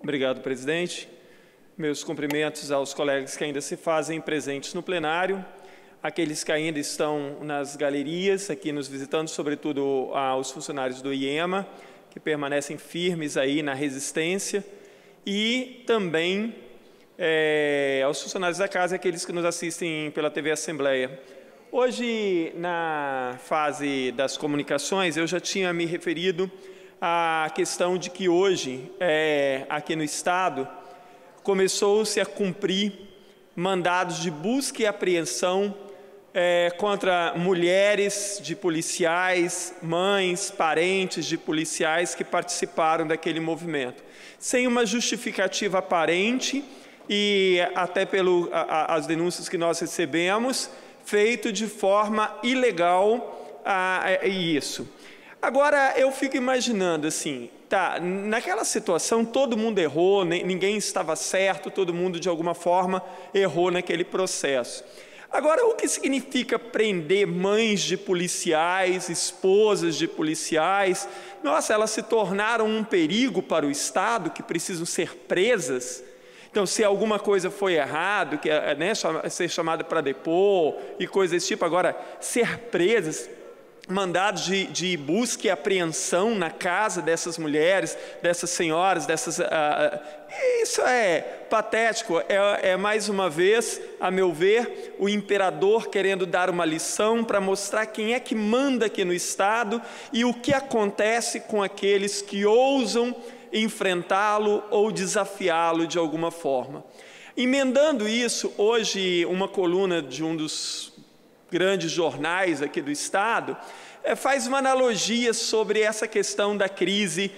Obrigado, presidente. Meus cumprimentos aos colegas que ainda se fazem presentes no plenário, aqueles que ainda estão nas galerias, aqui nos visitando, sobretudo aos funcionários do IEMA, que permanecem firmes aí na resistência, e também aos funcionários da casa e aqueles que nos assistem pela TV Assembleia. Hoje, na fase das comunicações, eu já tinha me referido à questão de que hoje, aqui no Estado, começou-se a cumprir mandados de busca e apreensão contra mulheres de policiais, mães, parentes de policiais que participaram daquele movimento, sem uma justificativa aparente e até as denúncias que nós recebemos, feito de forma ilegal isso. Agora, eu fico imaginando assim, naquela situação todo mundo errou, ninguém estava certo, todo mundo de alguma forma errou naquele processo. Agora, o que significa prender mães de policiais, esposas de policiais? Nossa, elas se tornaram um perigo para o Estado, que precisam ser presas. Então, se alguma coisa foi errado, que ser chamada para depor e coisas desse tipo, agora, ser presas, mandados de busca e apreensão na casa dessas mulheres, dessas senhoras, isso é patético, mais uma vez, a meu ver, o imperador querendo dar uma lição para mostrar quem é que manda aqui no Estado e o que acontece com aqueles que ousam enfrentá-lo ou desafiá-lo de alguma forma. Emendando isso, hoje uma coluna de um dos grandes jornais aqui do Estado faz uma analogia sobre essa questão da crise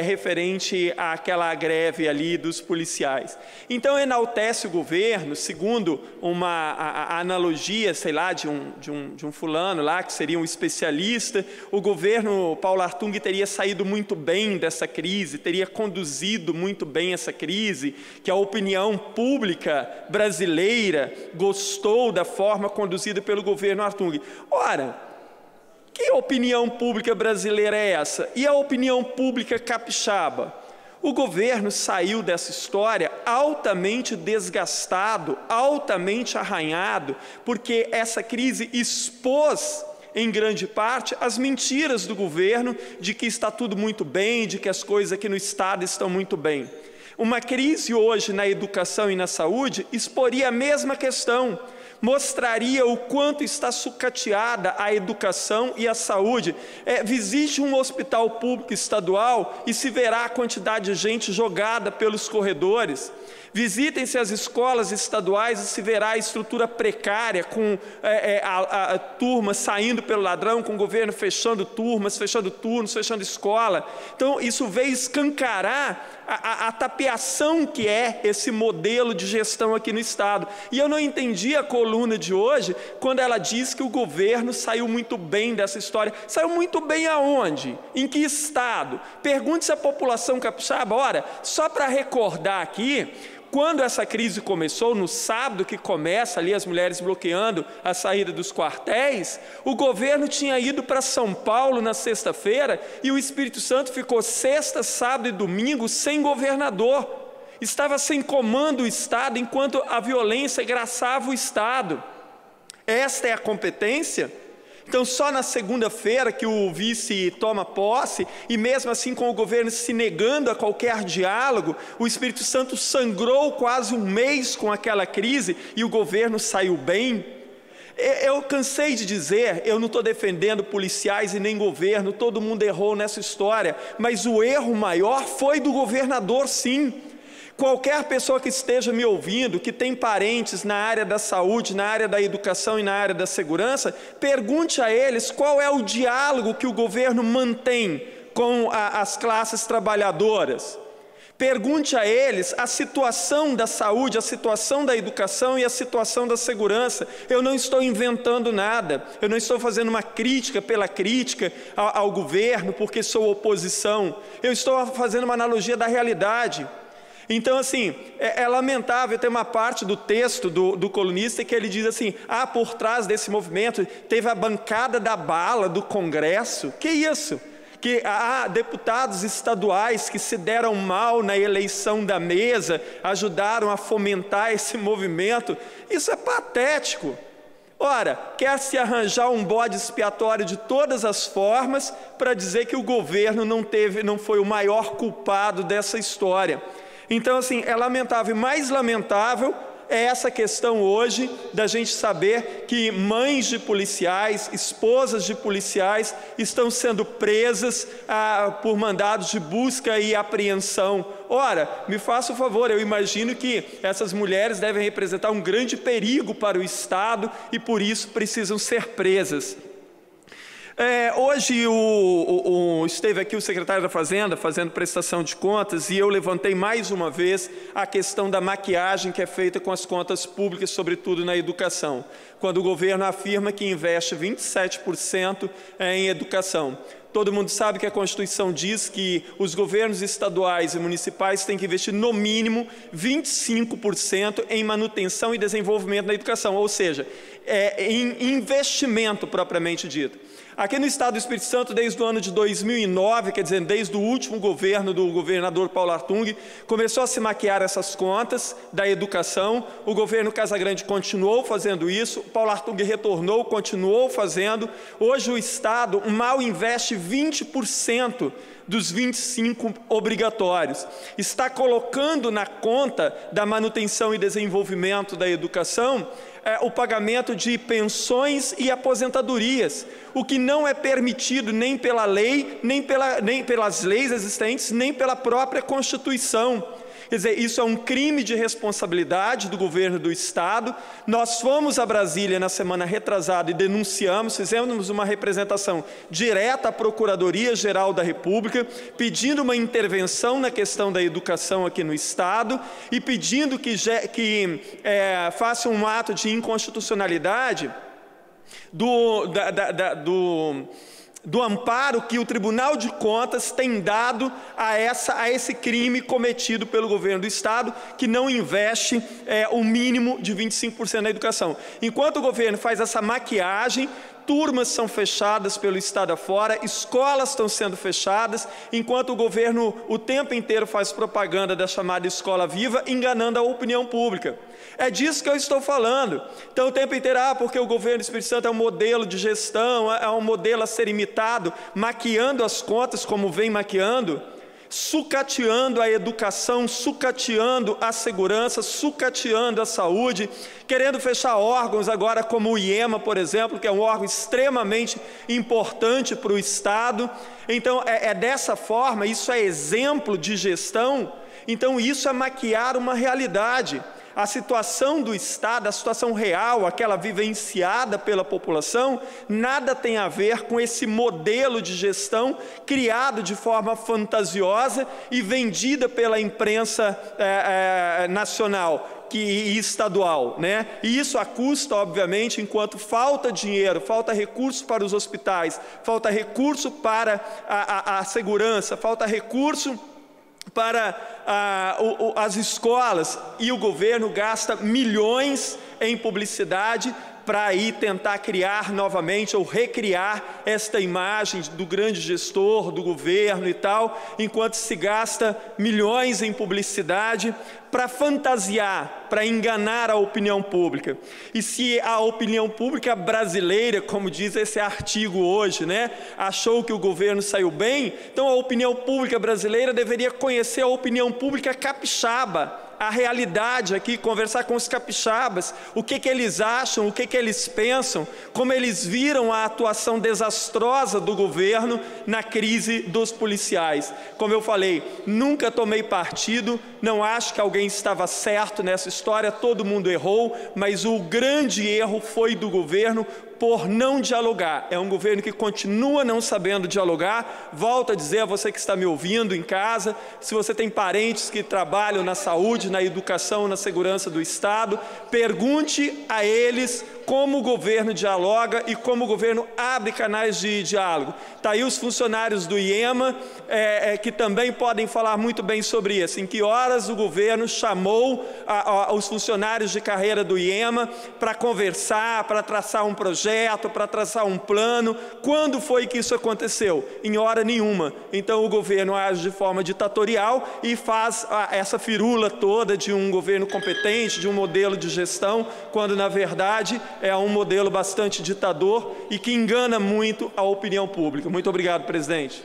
referente àquela greve ali dos policiais. Então enaltece o governo, segundo a analogia, sei lá, de um fulano lá, que seria um especialista, o governo Paulo Artung teria saído muito bem dessa crise, teria conduzido muito bem essa crise, que a opinião pública brasileira gostou da forma conduzida pelo governo Artung. Ora, que opinião pública brasileira é essa? E a opinião pública capixaba? O governo saiu dessa história altamente desgastado, altamente arranhado, porque essa crise expôs, em grande parte, as mentiras do governo de que está tudo muito bem, de que as coisas aqui no Estado estão muito bem. Uma crise hoje na educação e na saúde exporia a mesma questão, mostraria o quanto está sucateada a educação e a saúde. Visite um hospital público estadual e se verá a quantidade de gente jogada pelos corredores. Visitem-se as escolas estaduais e se verá a estrutura precária, com a turma saindo pelo ladrão, com o governo fechando turmas, fechando turnos, fechando escola. Então, isso veio escancarar a tapeação que é esse modelo de gestão aqui no Estado. E eu não entendi a coluna de hoje, quando ela diz que o governo saiu muito bem dessa história. Saiu muito bem aonde? Em que Estado? Pergunte-se à população capixaba. Ora, só para recordar aqui, quando essa crise começou, no sábado que começa ali as mulheres bloqueando a saída dos quartéis, o governo tinha ido para São Paulo na sexta-feira e o Espírito Santo ficou sexta, sábado e domingo sem governador. Estava sem comando o Estado enquanto a violência graçava o Estado. Esta é a competência? Então, só na segunda-feira que o vice toma posse, e mesmo assim com o governo se negando a qualquer diálogo, o Espírito Santo sangrou quase um mês com aquela crise e o governo saiu bem. Eu cansei de dizer, eu não estou defendendo policiais e nem governo, todo mundo errou nessa história, mas o erro maior foi do governador, sim. Qualquer pessoa que esteja me ouvindo, que tem parentes na área da saúde, na área da educação e na área da segurança, pergunte a eles qual é o diálogo que o governo mantém com as classes trabalhadoras. Pergunte a eles a situação da saúde, a situação da educação e a situação da segurança. Eu não estou inventando nada, eu não estou fazendo uma crítica pela crítica ao governo porque sou oposição. Eu estou fazendo uma analogia da realidade. Então, assim, é lamentável ter uma parte do texto do colunista que ele diz assim, por trás desse movimento teve a bancada da bala do Congresso. Que isso? que há deputados estaduais que se deram mal na eleição da mesa, ajudaram a fomentar esse movimento. Isso é patético. Ora, quer-se arranjar um bode expiatório de todas as formas para dizer que o governo não foi o maior culpado dessa história. Então, assim, é lamentável. E mais lamentável é essa questão hoje da gente saber que mães de policiais, esposas de policiais estão sendo presas por mandados de busca e apreensão. Ora, me faça o favor, eu imagino que essas mulheres devem representar um grande perigo para o Estado e por isso precisam ser presas. Hoje esteve aqui o secretário da Fazenda fazendo prestação de contas e eu levantei mais uma vez a questão da maquiagem que é feita com as contas públicas, sobretudo na educação, quando o governo afirma que investe 27% em educação. Todo mundo sabe que a Constituição diz que os governos estaduais e municipais têm que investir no mínimo 25% em manutenção e desenvolvimento da educação, ou seja, em investimento propriamente dito. Aqui no estado do Espírito Santo, desde o ano de 2009, quer dizer, desde o último governo do governador Paulo Artung, começou a se maquiar essas contas da educação. O governo Casagrande continuou fazendo isso, Paulo Artung retornou, continuou fazendo. Hoje o estado mal investe 20% dos 25 obrigatórios. Está colocando na conta da manutenção e desenvolvimento da educação o pagamento de pensões e aposentadorias, o que não é permitido nem pela lei, nem pelas leis existentes, nem pela própria Constituição. Quer dizer, isso é um crime de responsabilidade do governo do Estado. Nós fomos a Brasília na semana retrasada e denunciamos, fizemos uma representação direta à Procuradoria-Geral da República, pedindo uma intervenção na questão da educação aqui no Estado e pedindo que faça um ato de inconstitucionalidade do amparo que o Tribunal de Contas tem dado a esse crime cometido pelo governo do Estado, que não investe o mínimo de 25% na educação. Enquanto o governo faz essa maquiagem, turmas são fechadas pelo Estado afora, escolas estão sendo fechadas, enquanto o governo o tempo inteiro faz propaganda da chamada escola viva, enganando a opinião pública. É disso que eu estou falando. Então o tempo inteiro, porque o governo do Espírito Santo é um modelo de gestão, é um modelo a ser imitado, maquiando as contas como vem maquiando, sucateando a educação, sucateando a segurança, sucateando a saúde, querendo fechar órgãos agora como o IEMA, por exemplo, que é um órgão extremamente importante para o Estado. Então dessa forma, isso é exemplo de gestão, então isso é maquiar uma realidade. A situação do Estado, a situação real, aquela vivenciada pela população, nada tem a ver com esse modelo de gestão criado de forma fantasiosa e vendida pela imprensa nacional e estadual, né? E isso a custa, obviamente, enquanto falta dinheiro, falta recurso para os hospitais, falta recurso para a segurança, falta recurso para as escolas, e o governo gasta milhões em publicidade para aí tentar criar novamente ou recriar esta imagem do grande gestor, do governo e tal, enquanto se gasta milhões em publicidade para fantasiar, para enganar a opinião pública. E se a opinião pública brasileira, como diz esse artigo hoje, né, achou que o governo saiu bem, então a opinião pública brasileira deveria conhecer a opinião pública capixaba, a realidade aqui, conversar com os capixabas, o que eles acham, o que eles pensam, como eles viram a atuação desastrosa do governo na crise dos policiais. Como eu falei, nunca tomei partido, não acho que alguém estava certo nessa história, todo mundo errou, mas o grande erro foi do governo por não dialogar. É um governo que continua não sabendo dialogar. Volto a dizer a você que está me ouvindo em casa, se você tem parentes que trabalham na saúde, na educação, na segurança do Estado, pergunte a eles como o governo dialoga e como o governo abre canais de diálogo. Está aí os funcionários do IEMA, que também podem falar muito bem sobre isso. Em que horas o governo chamou os funcionários de carreira do IEMA para conversar, para traçar um projeto, para traçar um plano. Quando foi que isso aconteceu? Em hora nenhuma. Então o governo age de forma ditatorial e faz essa firula toda de um governo competente, de um modelo de gestão, quando na verdade é um modelo bastante ditador e que engana muito a opinião pública. Muito obrigado, presidente.